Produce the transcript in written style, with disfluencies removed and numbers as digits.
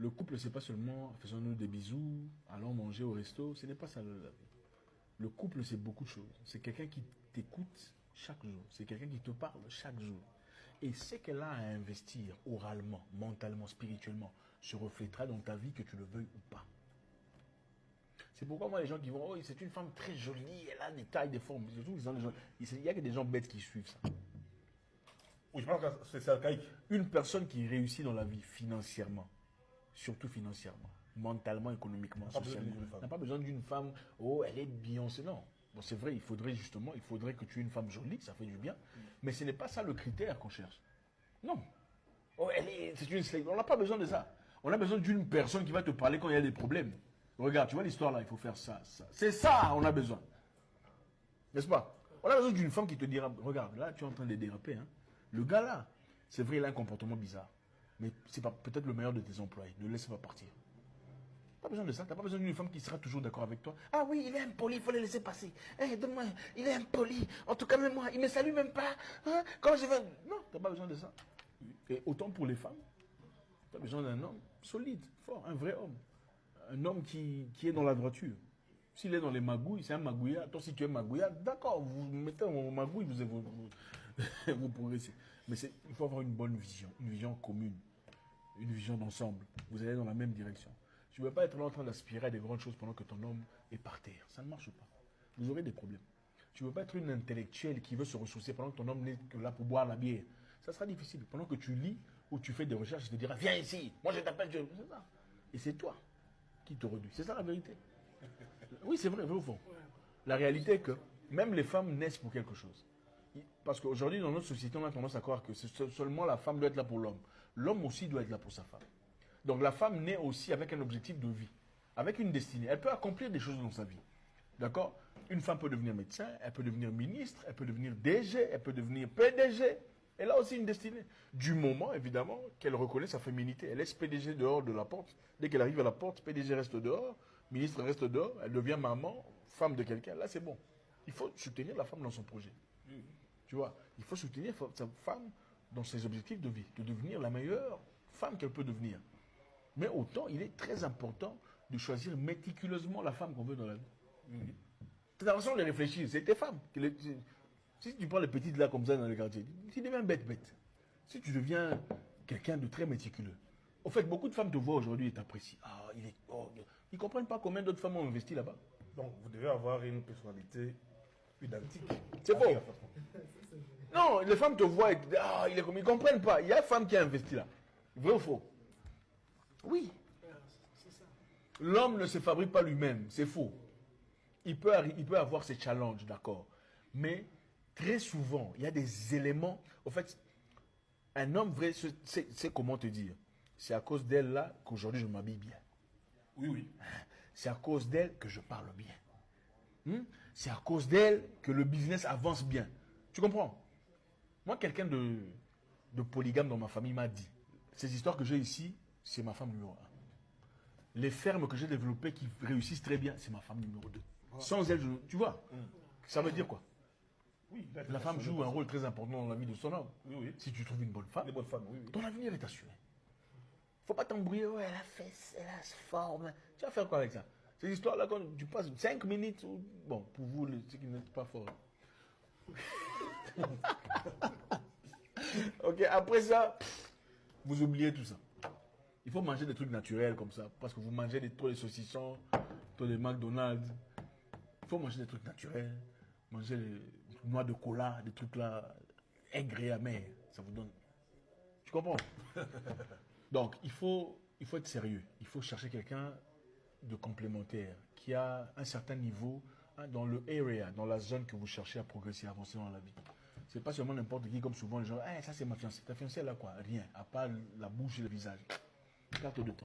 Le couple, c'est pas seulement faisons-nous des bisous, allons manger au resto. Ce n'est pas ça la vie. Le couple, c'est beaucoup de choses. C'est quelqu'un qui t'écoute chaque jour. C'est quelqu'un qui te parle chaque jour. Et ce qu'elle a à investir oralement, mentalement, spirituellement, se reflètera dans ta vie, que tu le veuilles ou pas. C'est pourquoi moi, les gens qui vont, oh, c'est une femme très jolie, elle a des tailles, des formes. Surtout, il n'y a que des gens bêtes qui suivent ça. Oui, je pense que c'est archaïque. Une personne qui réussit dans la vie financièrement, surtout financièrement, mentalement, économiquement, socialement, n'a pas besoin d'une femme, oh, elle est Beyoncé, non. Bon, c'est vrai, il faudrait que tu aies une femme jolie, ça fait du bien, mais ce n'est pas ça le critère qu'on cherche. Non. Oh, c'est une slave. On n'a pas besoin de ça. On a besoin d'une personne qui va te parler quand il y a des problèmes. Regarde, tu vois l'histoire là, il faut faire ça, ça. C'est ça, on a besoin. N'est-ce pas? On a besoin d'une femme qui te dira, regarde, là, tu es en train de déraper, hein. Le gars là, c'est vrai, il a un comportement bizarre. Mais c'est pas peut-être le meilleur de tes employés. Ne le laisse pas partir. Pas besoin de ça. Tu n'as pas besoin d'une femme qui sera toujours d'accord avec toi. Ah oui, il est impoli, il faut le laisser passer. Hey, donne-moi, il est impoli. En tout cas, même moi, il ne me salue même pas. Hein? Quand je vais... Non, tu n'as pas besoin de ça. Et autant pour les femmes, tu as besoin d'un homme solide, fort, un vrai homme. Un homme qui est dans la droiture. S'il est dans les magouilles, c'est un magouillard. Toi, si tu es magouillard, d'accord, vous mettez en magouille, vous progressez. Mais il faut avoir une bonne vision, une vision commune, une vision d'ensemble. Vous allez dans la même direction. Tu ne peux pas être là en train d'aspirer à des grandes choses pendant que ton homme est par terre. Ça ne marche pas. Vous aurez des problèmes. Tu ne peux pas être une intellectuelle qui veut se ressourcer pendant que ton homme n'est que là pour boire la bière. Ça sera difficile. Pendant que tu lis ou tu fais des recherches, il te dira, viens ici, moi je t'appelle. C'est ça. Et c'est toi qui te réduis. C'est ça la vérité. Oui, c'est vrai, au fond. La réalité est que même les femmes naissent pour quelque chose. Parce qu'aujourd'hui, dans notre société, on a tendance à croire que seulement la femme doit être là pour l'homme. L'homme aussi doit être là pour sa femme. Donc la femme naît aussi avec un objectif de vie, avec une destinée. Elle peut accomplir des choses dans sa vie. D'accord? Une femme peut devenir médecin, elle peut devenir ministre, elle peut devenir DG, elle peut devenir PDG. Elle a aussi une destinée. Du moment, évidemment, qu'elle reconnaît sa féminité. Elle laisse PDG dehors de la porte. Dès qu'elle arrive à la porte, PDG reste dehors, ministre reste dehors, elle devient maman, femme de quelqu'un. Là, c'est bon. Il faut soutenir la femme dans son projet. Tu vois, il faut soutenir sa femme dans ses objectifs de vie, de devenir la meilleure femme qu'elle peut devenir. Mais autant, il est très important de choisir méticuleusement la femme qu'on veut dans la vie. C'est la façon de réfléchir. C'est tes femmes. Si tu prends les petites là comme ça dans le quartier, tu deviens bête. Si tu deviens quelqu'un de très méticuleux. Au fait, beaucoup de femmes te voient aujourd'hui et t'apprécient. Ah, ils ne comprennent pas combien d'autres femmes ont investi là-bas. Donc, vous devez avoir une personnalité identique. C'est faux. Non, les femmes te voient et te disent, ah, ils ne comprennent pas. Il y a une femme qui a investi là. Vrai ou faux? Oui. L'homme ne se fabrique pas lui-même, c'est faux. Il peut avoir ses challenges, d'accord. Mais très souvent, il y a des éléments. En fait, un homme vrai, c'est comment te dire. C'est à cause d'elle là qu'aujourd'hui je m'habille bien. Oui. C'est à cause d'elle que je parle bien. C'est à cause d'elle que le business avance bien. Tu comprends? Moi, quelqu'un de polygame dans ma famille m'a dit, ces histoires que j'ai ici, c'est ma femme numéro 1. Les fermes que j'ai développées qui réussissent très bien, c'est ma femme numéro 2. Sans elle, tu vois, ça veut dire quoi? Oui, la femme joue un rôle très important dans la vie de son homme. Oui. Si tu trouves une bonne femme, Oui. ton avenir est assuré. Faut pas t'embrouiller, ouais, elle a fesse, elle a ce forme. Tu vas faire quoi avec ça? Ces histoires-là, quand tu passes 5 minutes, bon, pour vous, ceux qui n'êtes pas forts. Ok, après ça, vous oubliez tout ça. Il faut manger des trucs naturels comme ça, parce que vous mangez trop de saucissons, trop de McDonald's. Il faut manger des trucs naturels, manger des noix de cola, des trucs là, aigres et amers. Ça vous donne. Tu comprends? Donc, il faut être sérieux. Il faut chercher quelqu'un de complémentaire, qui a un certain niveau dans le area, dans la zone que vous cherchez à progresser, à avancer dans la vie. C'est pas seulement n'importe qui, comme souvent les gens, ça c'est ma fiancée. Ta fiancée, elle a quoi? Rien, à part la bouche et le visage. Carte de temps.